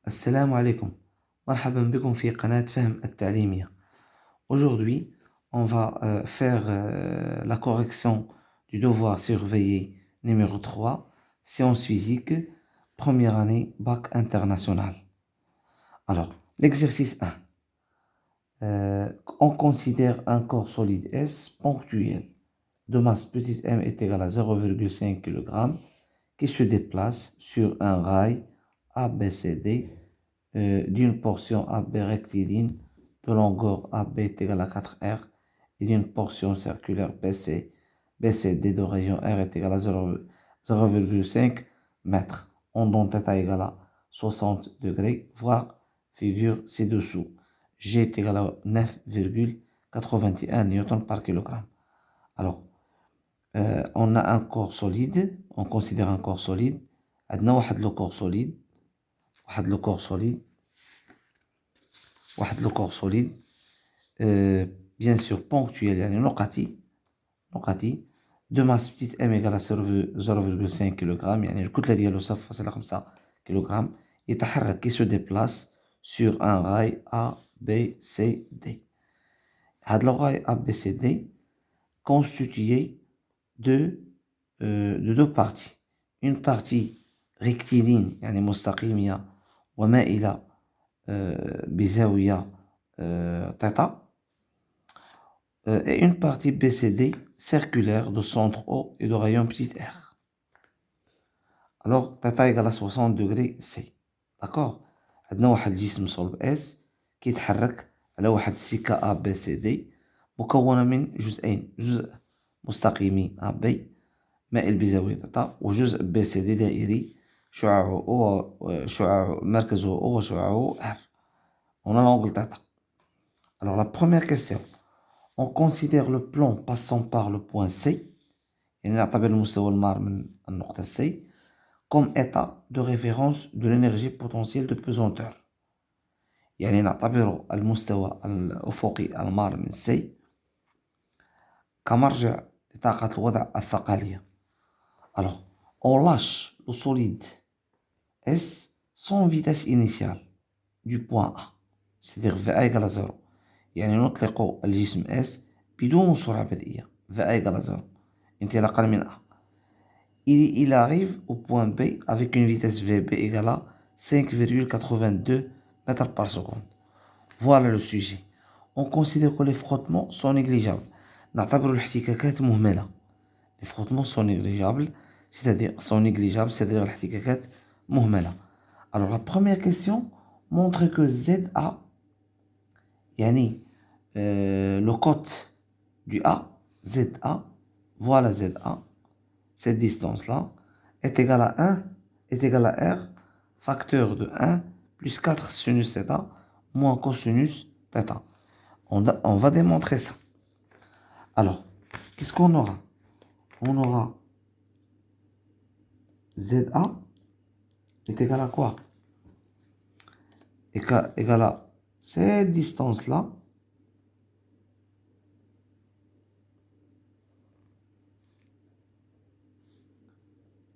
Assalamu alaikum. Marhaban bikoum fi qanat Fahm al-Ta'limiyya. Aujourd'hui, on va faire la correction du devoir surveillé numéro 3, sciences physiques, première année, bac international. Alors, l'exercice 1. On considère un corps solide S ponctuel de masse petite m est égal à 0,5 kg qui se déplace sur un rail ABCD d'une portion AB rectiligne de longueur AB est égale à 4R et d'une portion circulaire BCD de rayon R est égal à 0,5 mètres. Onde θ égale à 60 degrés, voire figure ci-dessous. G est égal à 9,81 newtons par kilogramme. Alors, on a un corps solide, on considère un corps solide. عندنا واحد لو corps solide, واحد لو corps solide, bien sûr ponctuel, يعني نقطي, de masse petite m égale à 0,5 kg, يعني الكتلة ديالو 0,5 kg, يتحرك qui se déplace sur un rail A, B, C, D. هاد le rail A, B, C, D constitué de deux parties. Une partie rectiligne يعني مستقيمية ومائلة بزاوية θ et une partie BCD circulaire de centre O et de rayon petit r. Alors θ égale à 60 degrés C. d'accord. عندنا واحد الجسم صلب S كيتحرك على واحد السكة ABCD مكونة من جزئين، جزء مستقيمي AB مائل بزاوية θ وجزء BCD دائري شعاعه مركزه O وشعاعه R. On a l'angle θ. Alors la première question, on considère le plan passant par le point C, يعني نعتبر المستوى المار من النقطة C comme état de référence de l'énergie potentielle de pesanteur. يعني نعتبر المستوى الأفقي المار من C كمرجع لطاقة الوضع الثقالية. Alors, on lâche le solide S sans vitesse initiale du point A, c'est-à-dire V A égale à 0. يعني نطلق الجسم S بدون سرعة بدئية V A égale à 0 انطلاقا من A. Il arrive au point B avec une vitesse VB égale à 5,82 mètres par seconde. Voilà le sujet. On considère que les frottements sont négligeables. نعتبر الاحتكاكات مهملة. Les frottements sont négligeables, c'est-à-dire الاحتكاكات مهملة. Alors la première question montre que ZA, يعني le cote du A, ZA, voilà ZA, cette distance-là, est égale à 1, est égale à R, facteur de 1, plus 4 sinus θ, moins cosinus θ. On va démontrer ça. Alors, qu'est-ce qu'on aura? On aura ZA est égal à quoi? Égal à cette distance-là,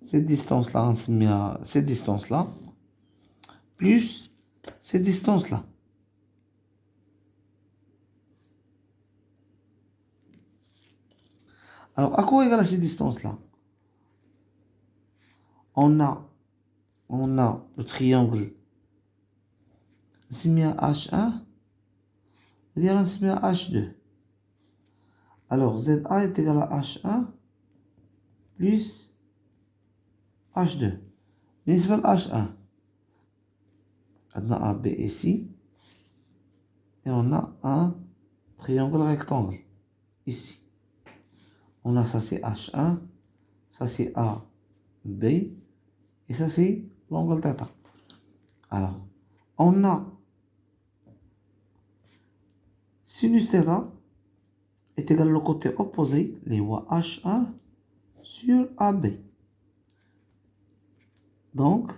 cette distance-là, plus cette distance-là. Alors, à quoi égale cette distance-là? On a le triangle H1 et H2. Alors, ZA est égal à H1 plus H2. بالنسبة H1, on a AB ici et on a un triangle rectangle ici. On a ça c'est H1, ça c'est AB et ça c'est l'angle θ. Alors, on a sinus θ est égal au côté opposé, les voies H1 sur AB. Donc,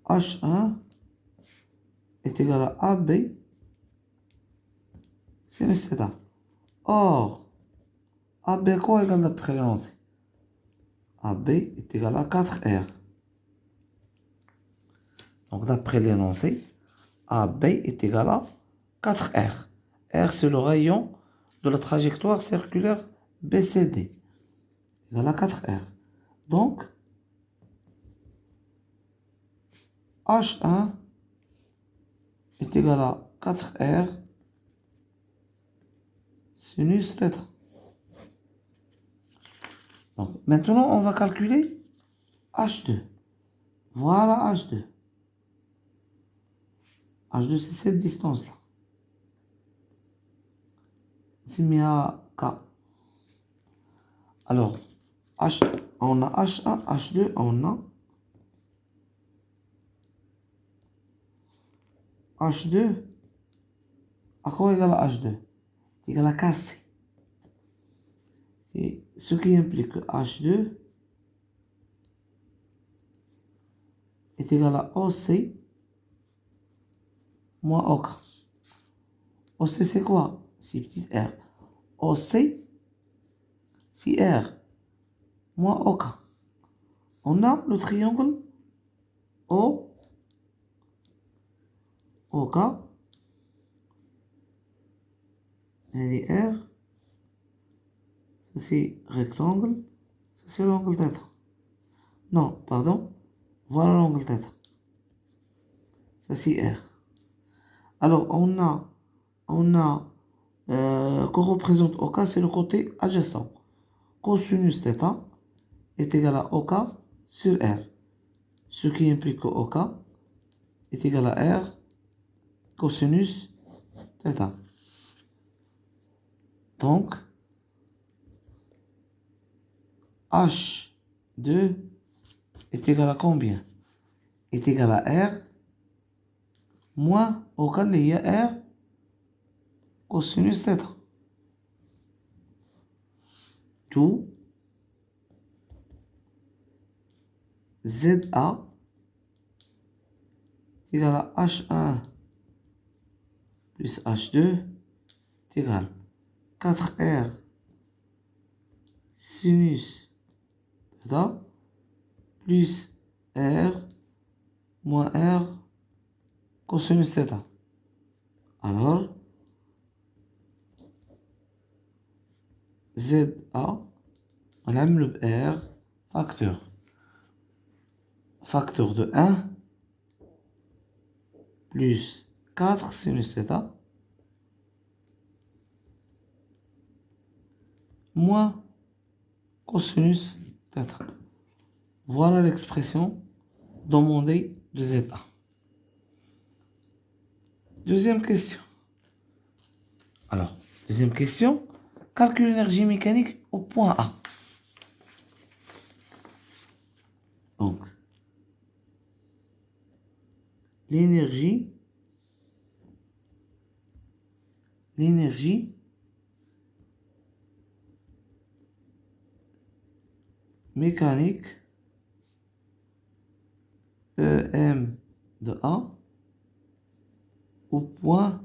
H1 est égal à AB sinus θ. Or, AB quoi égale d'après l'énoncé? AB est égal à 4R. Donc, d'après l'énoncé, AB est égal à 4R. R, c'est le rayon de la trajectoire circulaire BCD. Égal à 4R. Donc, H1 est égal à 4R sinus θ. Donc, maintenant, on va calculer H2. Voilà H2. H2, c'est cette distance-là. C'est mis à K. Alors, on a H1, H2, on a H2. À quoi égale à H2? Égal à KC. Et ce qui implique que H2 est égal à OC moins OK. OC, c'est quoi? C'est petit r. OC, c'est R moins OK. On a le triangle O, OK, et R, ça c'est rectangle, ça c'est l'angle θ. Non, pardon, voilà l'angle θ. Ça c'est R. Alors, on a qu'on représente OK, c'est le côté adjacent. Cosinus θ est égal à OK sur R. Ce qui implique que OK est égal à R cosinus θ. Donc, H2 est égal à combien? Est égal à R moins OK, il y a R cosinus θ. Tout ZA est égal à H1 plus H2 est égal à 4R sinus θ plus R moins R cosinus θ. Alors, ZA, on a le R facteur de 1 plus 4 sinus θ moins cosinus θ. Voilà l'expression demandée de ZA. Deuxième question. Alors, deuxième question. Calcule l'énergie mécanique au point A. Donc, l'énergie mécanique EM de A au point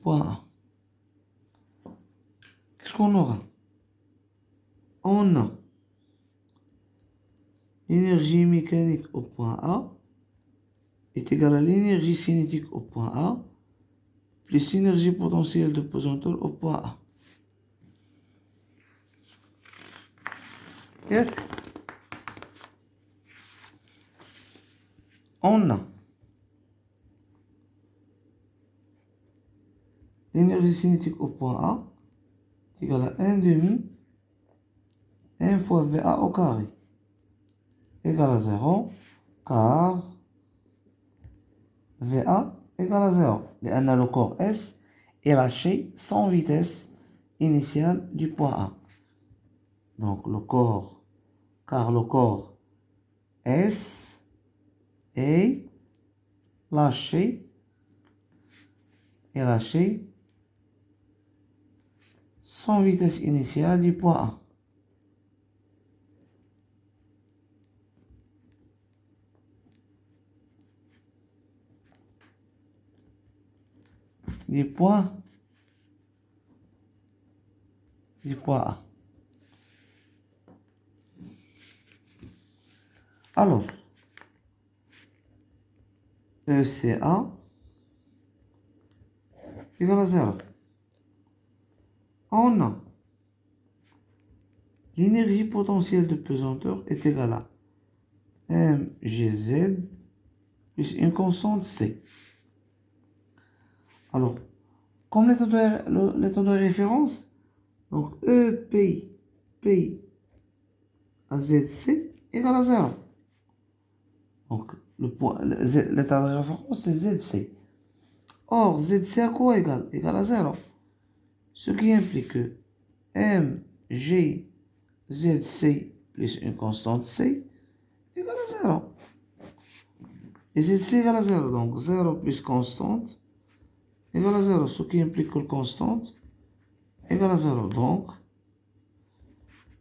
A. Qu'est-ce qu'on aura? On a l'énergie mécanique au point A est égale à l'énergie cinétique au point A plus l'énergie potentielle de pesanteur au point A. Et on a l'énergie cinétique au point A est égale à 1 demi 1 fois VA au carré égale à 0 car VA égale à 0. لأن le corps S est lâché sans vitesse initiale du point A. Donc le corps S est lâché sans vitesse initiale du point A. Du point A. Alors, ECA égale à 0. On a l'énergie potentielle de pesanteur est égale à mgz plus une constante C. Alors, comme l'état de référence, donc EP à ZC égale à 0. Donc, l'état de référence, c'est ZC. Or, ZC à quoi égale? Égale à 0. Ce qui implique que mgzc plus une constante C égale à 0. Et ZC égale à 0. Donc, 0 plus constante égale à 0. Ce qui implique que le constante égale à 0. Donc,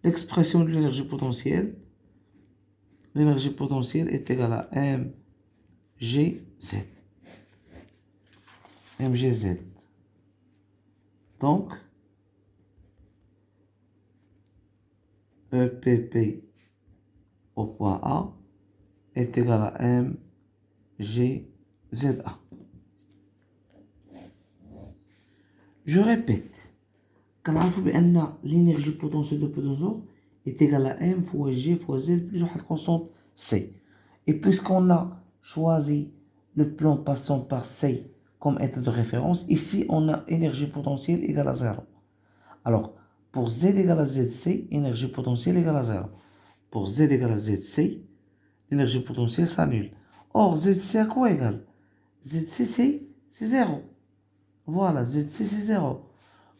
l'expression de l'énergie potentielle est égale à mgz. mgz. Donc, EPP au poids A est égal à mgza. Je répète, quand on a l'énergie potentielle de pesanteur est égale à m fois g fois z plus une constante c. Et puisqu'on a choisi le plan passant par c comme état de référence, ici on a énergie potentielle égale à 0. Alors, pour z égale à zc, énergie potentielle égale à 0. Pour z égale à zc, l'énergie potentielle s'annule. Or, zc à quoi égale? Zc c'est 0. Voilà, zc c'est 0.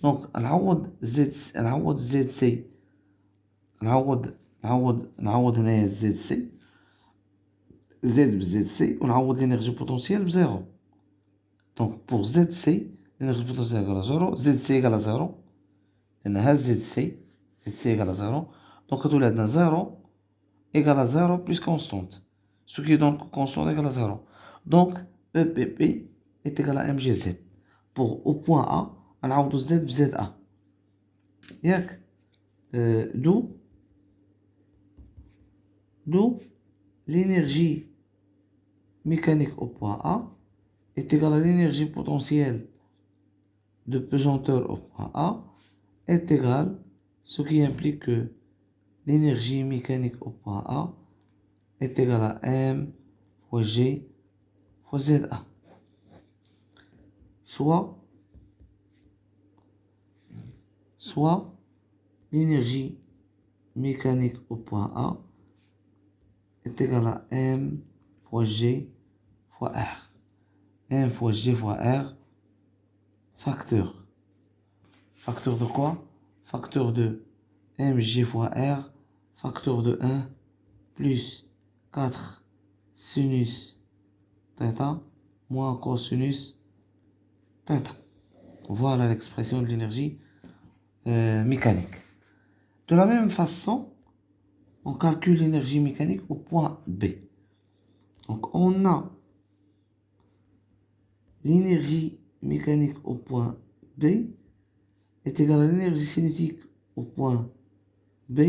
Donc, نعوض ZC نعوض هنايا ZC Z بZC ونعوض l'énergie potentielle بزيرو. Donc, pour ZC, l'énergie potentielle égale à 0, ZC égale à 0. لأن ها ZC égale à 0. Donc, كتولي عندنا 0 égale à 0 plus constante. Ce qui est donc constante égale à 0. Donc, EPP est égal à mgz. Pour au point A, نعوض Z بZA. ياك d'où l'énergie mécanique au point A est égale à l'énergie potentielle de pesanteur au point A est égale, ce qui implique que l'énergie mécanique au point A est égale à M fois G fois ZA. Soit l'énergie mécanique au point A est égale à M fois G fois R. M fois G fois R, facteur. Facteur de quoi? Facteur de mg fois r, facteur de 1, plus 4 sinus θ, moins cosinus θ. Voilà l'expression de l'énergie mécanique. De la même façon, on calcule l'énergie mécanique au point B. Donc, on a l'énergie mécanique au point B est égale à l'énergie cinétique au point B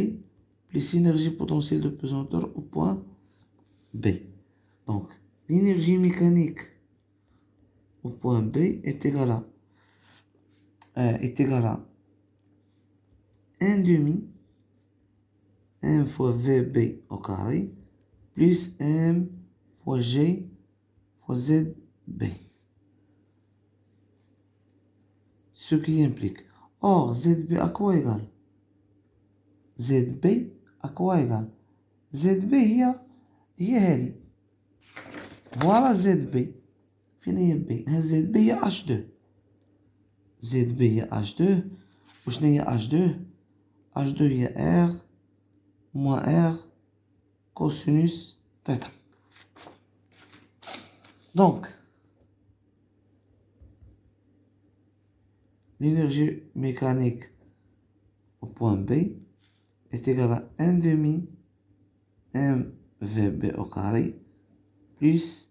plus l'énergie potentielle de pesanteur au point B. Donc, l'énergie mécanique au point B est égale à 1 demi M fois VB au carré plus M fois G fois ZB. Ce qui implique. Or, ZB à quoi égale? ZB à quoi égale? ZB هي هذه. Voilà ZB. فين هي B؟ ZB هي H2. ZB هي H2. وشنو هي H2؟ H2 هي R moins R cosinus θ. Donc, l'énergie mécanique au point B est égale à 1 demi mVB au carré plus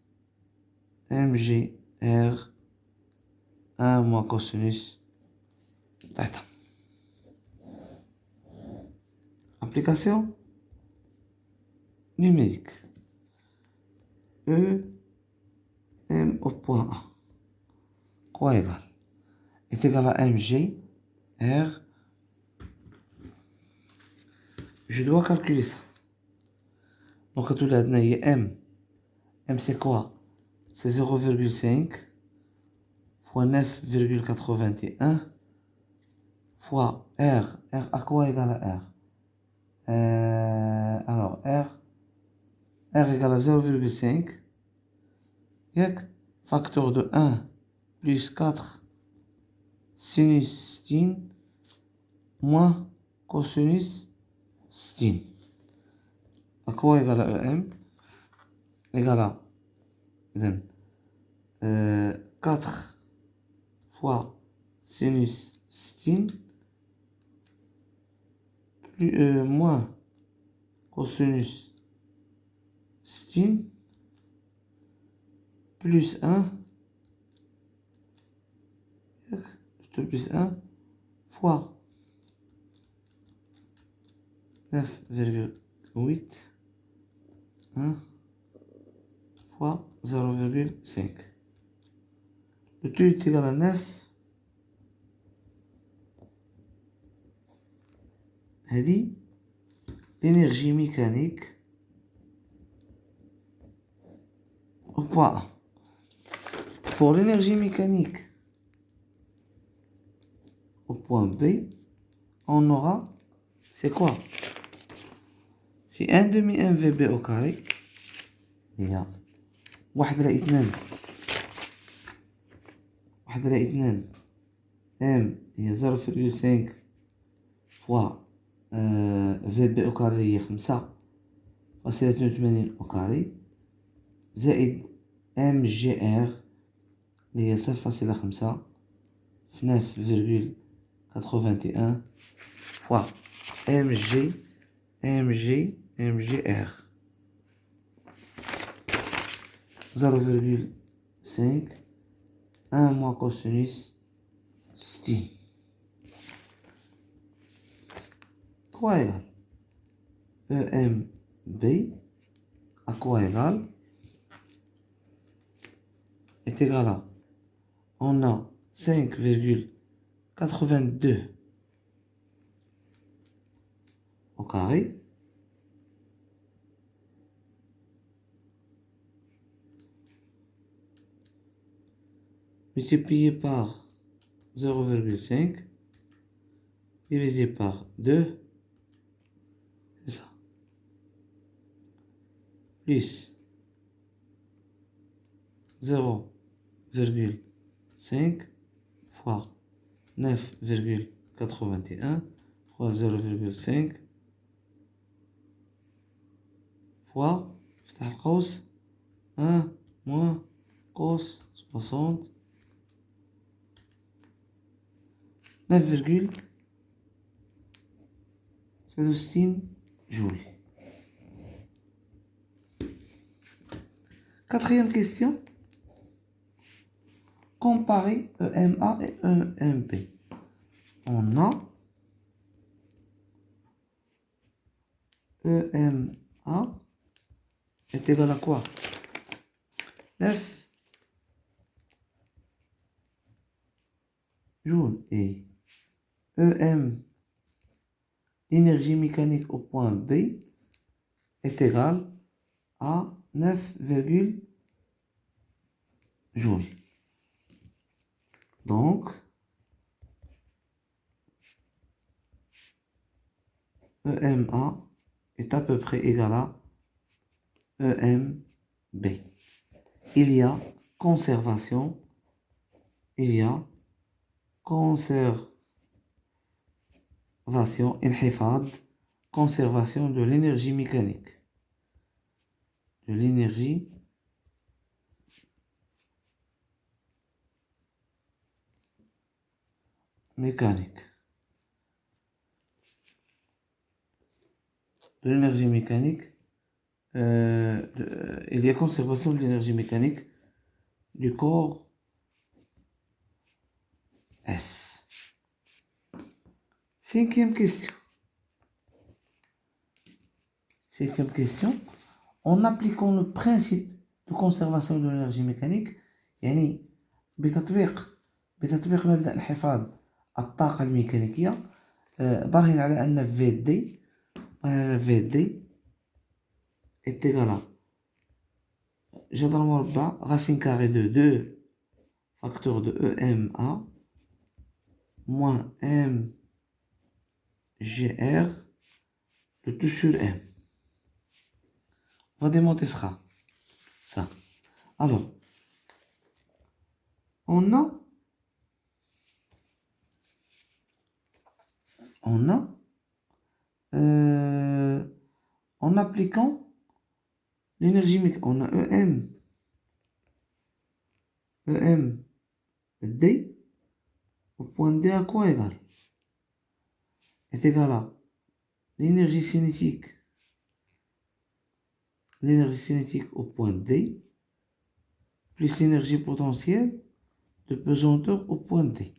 mgr 1 moins cosinus θ. Application numérique. E M au point A. Quoi égal? Est égal à mg R. Je dois calculer ça. Donc, à tout là, M. M, c'est quoi? C'est 0,5 fois 9,81 fois R. R à quoi égal à R? Alors, R égale à 0,5. Facteur de 1 plus 4 sinus sin moins cosinus sin. À quoi égal à EM? Égal à 4 fois sinus sin plus, moins cosinus sin plus 1 plus 1 fois 9,8 fois 0,5. Le tout est égal à 9. هذه l'énergie mécanique au point A. Pour l'énergie mécanique au point B, on aura, c'est quoi? C'est 1 demi mvb au carré. Il y a 1/2 m هي 0,5 fois vb au carré هي 5.82 au carré زائد mgr اللي هي 0.5 في 9,81 fois mgr 0,5 1 moins cosinus sin. 3 égale EMB à quoi égal? Est égal à, on a 5,82 au carré multiplié par 0,5 divisé par 2, c'est ça, plus 0,5 fois 9,81 fois 0,5 fois 1 moins cos 60 9,16 joules. Quatrième question. Comparer EMA et EMB. On a EMA est égal à quoi? 9 joules et EM, l'énergie mécanique au point B, est égale à 9, joules. Donc, EMA est à peu près égal à EMB. Il y a conservation, انحفاظ, conservation de l'énergie mécanique. De l'énergie mécanique. De l'énergie mécanique. Il y a conservation de l'énergie mécanique du corps S. Cinquième question. En appliquant le principe de conservation de l'énergie mécanique يعني بتطبيق مبدأ الحفاظ الطاقة الميكانيكية برهن على أن في دي est égal à جذر مربع racine carrée de 2 facteur de EMA moins MGR de tout sur M. On va démonter ça. Alors, on a en appliquant l'énergie mécanique, on a D au point D à quoi égal? Est égal à l'énergie cinétique au point D plus l'énergie potentielle de pesanteur au point D.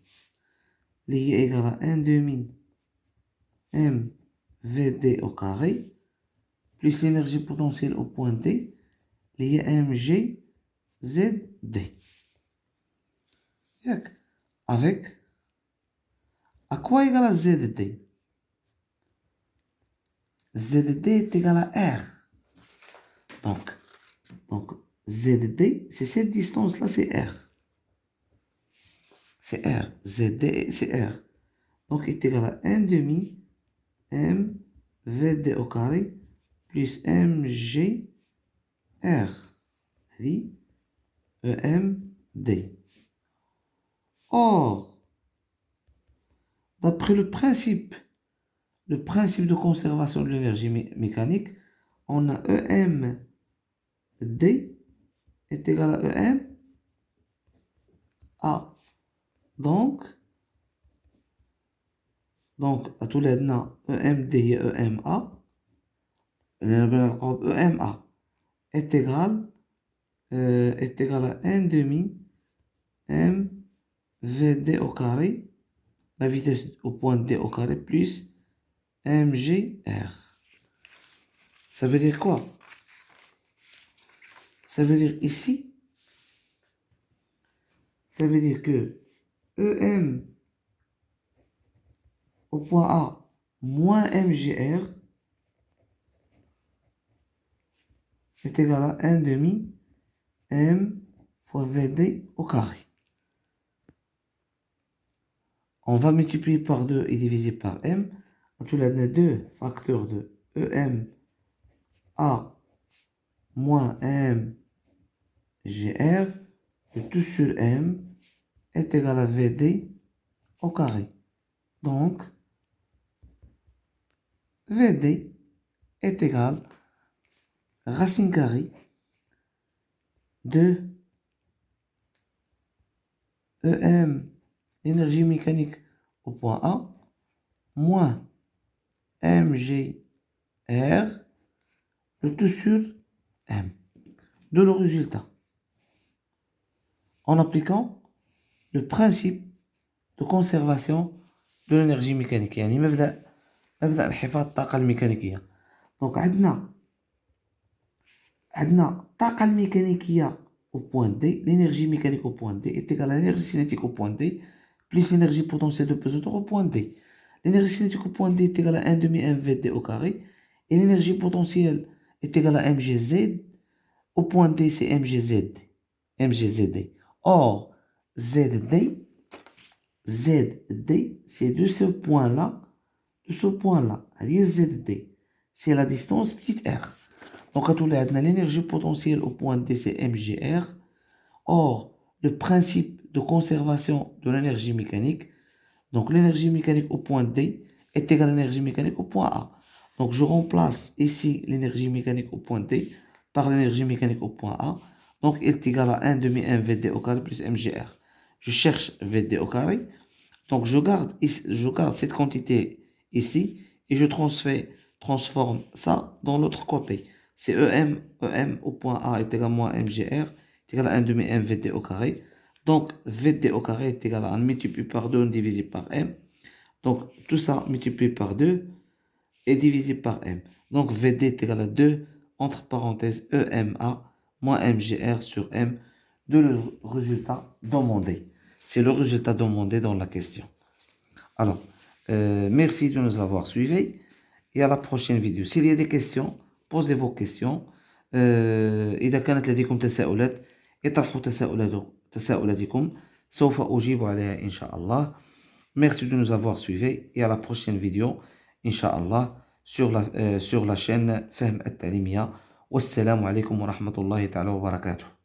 Lié égal à 1 demi MVD au carré plus l'énergie potentielle au point D lié à MGZD. Avec à quoi égal à ZD? ZD est égal à R. Donc ZD, c'est cette distance-là, c'est R. C'est R. ZD, c'est R. Donc, est égal à 1 demi MVD au carré plus MGR. Oui, EMD. Or, d'après le principe de conservation de l'énergie mécanique, on a EMD est égal à EMA. Donc, à tous les deux, EMD et EMA, EMA est égal à 1 demi MVD au carré, la vitesse au point D au carré, plus MGR. Ça veut dire quoi? Ça veut dire ici, ça veut dire que EM au point A moins MGR est égal à 1 demi M fois VD au carré. On va multiplier par 2 et diviser par M. En tout, là, on a 2 facteurs de EM A moins MGR de tout sur M est égal à VD au carré. Donc, VD est égal à racine carrée de EM, l'énergie mécanique au point A, moins MGR, le tout sur M. De le résultat. En appliquant le principe de conservation de l'énergie mécanique. يعني مبدأ الحفاظ الطاقة الميكانيكية. Donc عندنا الطاقة الميكانيكية au point D, l'énergie mécanique au point D est égale à l'énergie cinétique au point D plus l'énergie potentielle de pesanteur au point D. L'énergie cinétique au point D est égale à 1 demi MVD au carré et l'énergie potentielle est égale à MGZ. Au point D, c'est MGZD. Or, ZD, c'est de ce point-là, allez, ZD, c'est la distance petite r. Donc, à tout le monde, l'énergie potentielle au point D, c'est MGR. Or, le principe de conservation de l'énergie mécanique, donc l'énergie mécanique au point D est égale à l'énergie mécanique au point A. Donc, je remplace ici l'énergie mécanique au point D par l'énergie mécanique au point A. Donc, il est égal à 1 demi MVD au carré plus MGR. Je cherche VD au carré. Donc, je garde cette quantité ici et je transforme ça dans l'autre côté. C'est EM au point A est égal à moins MGR est égal à 1 demi MVD au carré. Donc, VD au carré est égal à 1 multiplié par 2 divisé par M. Donc, tout ça multiplié par 2 et divisé par M. Donc, VD est égal à 2, entre parenthèses, EMA moins MGR sur M de le résultat demandé. C'est le résultat demandé dans la question. Alors, merci de nous avoir suivis et à la prochaine vidéo. S'il y a des questions, posez vos questions. إذا كانت لديكم تساؤلات اطرحوا تساؤلاتكم سوف أجيب عليها إن شاء الله. Merci de nous avoir suivis et à la prochaine vidéo إن شاء الله sur la chaîne فهم التعليمية. والسلام عليكم ورحمة الله تعالى وبركاته.